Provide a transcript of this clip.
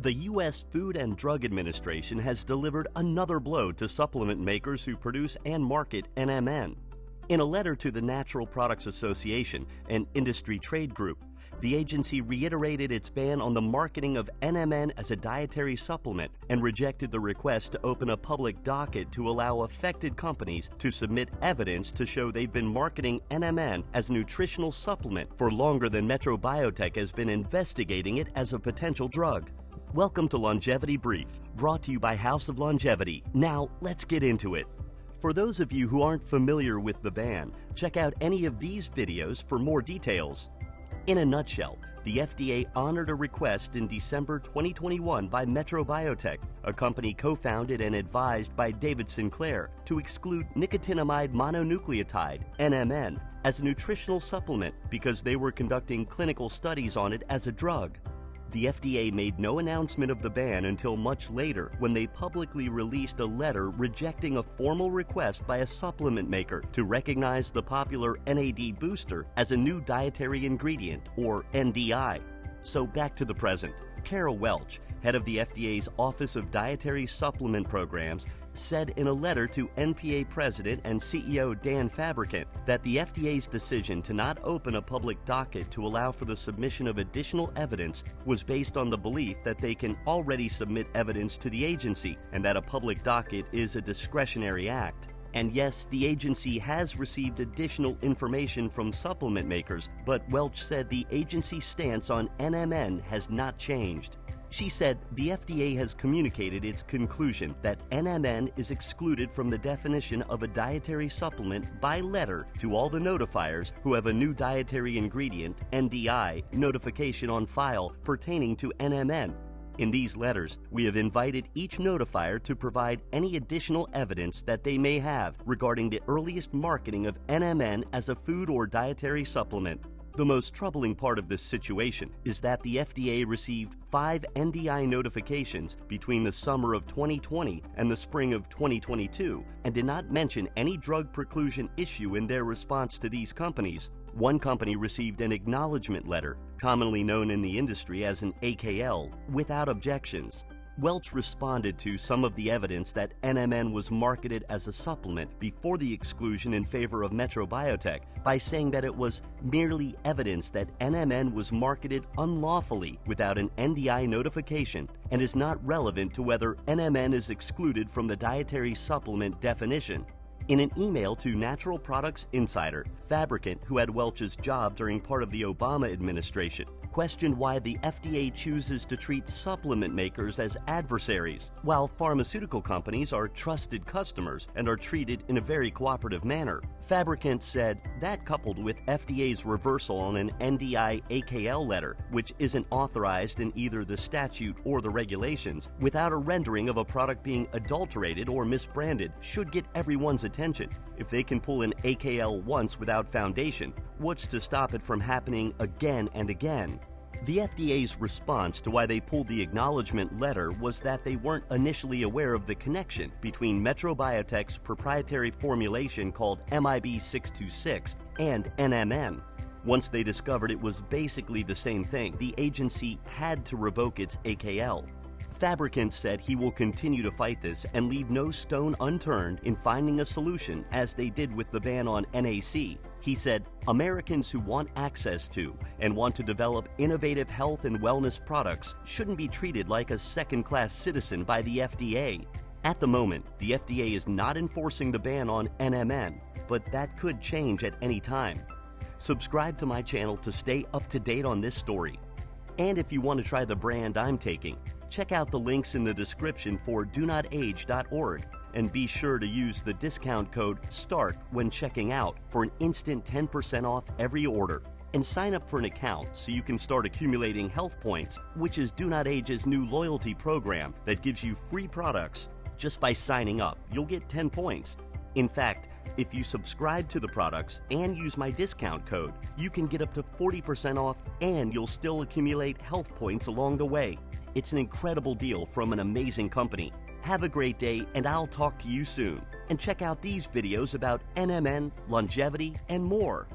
The U.S. Food and Drug Administration has delivered another blow to supplement makers who produce and market NMN. In a letter to the Natural Products Association, an industry trade group, the agency reiterated its ban on the marketing of NMN as a dietary supplement and rejected the request to open a public docket to allow affected companies to submit evidence to show they've been marketing NMN as a nutritional supplement for longer than Metro Biotech has been investigating it as a potential drug. Welcome to Longevity Brief, brought to you by House of Longevity. Now, let's get into it. For those of you who aren't familiar with the ban, check out any of these videos for more details. In a nutshell, the FDA honored a request in December 2021 by Metro Biotech, a company co-founded and advised by David Sinclair, to exclude nicotinamide mononucleotide, NMN, as a nutritional supplement because they were conducting clinical studies on it as a drug. The FDA made no announcement of the ban until much later when they publicly released a letter rejecting a formal request by a supplement maker to recognize the popular NAD booster as a new dietary ingredient, or NDI. So back to the present. Carol Welch, head of the FDA's Office of Dietary Supplement Programs, said in a letter to NPA President and CEO Dan Fabricant that the FDA's decision to not open a public docket to allow for the submission of additional evidence was based on the belief that they can already submit evidence to the agency and that a public docket is a discretionary act. And yes, the agency has received additional information from supplement makers, but Welch said the agency's stance on NMN has not changed. She said the FDA has communicated its conclusion that NMN is excluded from the definition of a dietary supplement by letter to all the notifiers who have a new dietary ingredient, NDI, notification on file pertaining to NMN. In these letters, we have invited each notifier to provide any additional evidence that they may have regarding the earliest marketing of NMN as a food or dietary supplement. The most troubling part of this situation is that the FDA received 5 NDI notifications between the summer of 2020 and the spring of 2022 and did not mention any drug preclusion issue in their response to these companies. One company received an acknowledgement letter, commonly known in the industry as an AKL, without objections. Welch responded to some of the evidence that NMN was marketed as a supplement before the exclusion in favor of Metro Biotech by saying that it was merely evidence that NMN was marketed unlawfully without an NDI notification and is not relevant to whether NMN is excluded from the dietary supplement definition. In an email to Natural Products Insider, Fabricant, who had Welch's job during part of the Obama administration, questioned why the FDA chooses to treat supplement makers as adversaries, while pharmaceutical companies are trusted customers and are treated in a very cooperative manner. Fabricant said that, coupled with FDA's reversal on an NDI AKL letter, which isn't authorized in either the statute or the regulations, without a rendering of a product being adulterated or misbranded, should get everyone's attention. If they can pull an AKL once without foundation, what's to stop it from happening again and again? The FDA's response to why they pulled the acknowledgement letter was that they weren't initially aware of the connection between Metro Biotech's proprietary formulation called MIB-626 and NMN. Once they discovered it was basically the same thing, the agency had to revoke its AKL. Fabricant said he will continue to fight this and leave no stone unturned in finding a solution, as they did with the ban on NAC. He said, Americans who want access to and want to develop innovative health and wellness products shouldn't be treated like a second-class citizen by the FDA. At the moment, the FDA is not enforcing the ban on NMN, but that could change at any time. Subscribe to my channel to stay up to date on this story. And if you want to try the brand I'm taking, check out the links in the description for donotage.org and be sure to use the discount code START when checking out for an instant 10% off every order. And sign up for an account so you can start accumulating health points, which is Do Not Age's new loyalty program that gives you free products. Just by signing up, you'll get 10 points. In fact, if you subscribe to the products and use my discount code, you can get up to 40% off and you'll still accumulate health points along the way. It's an incredible deal from an amazing company. Have a great day, and I'll talk to you soon. And check out these videos about NMN, longevity, and more.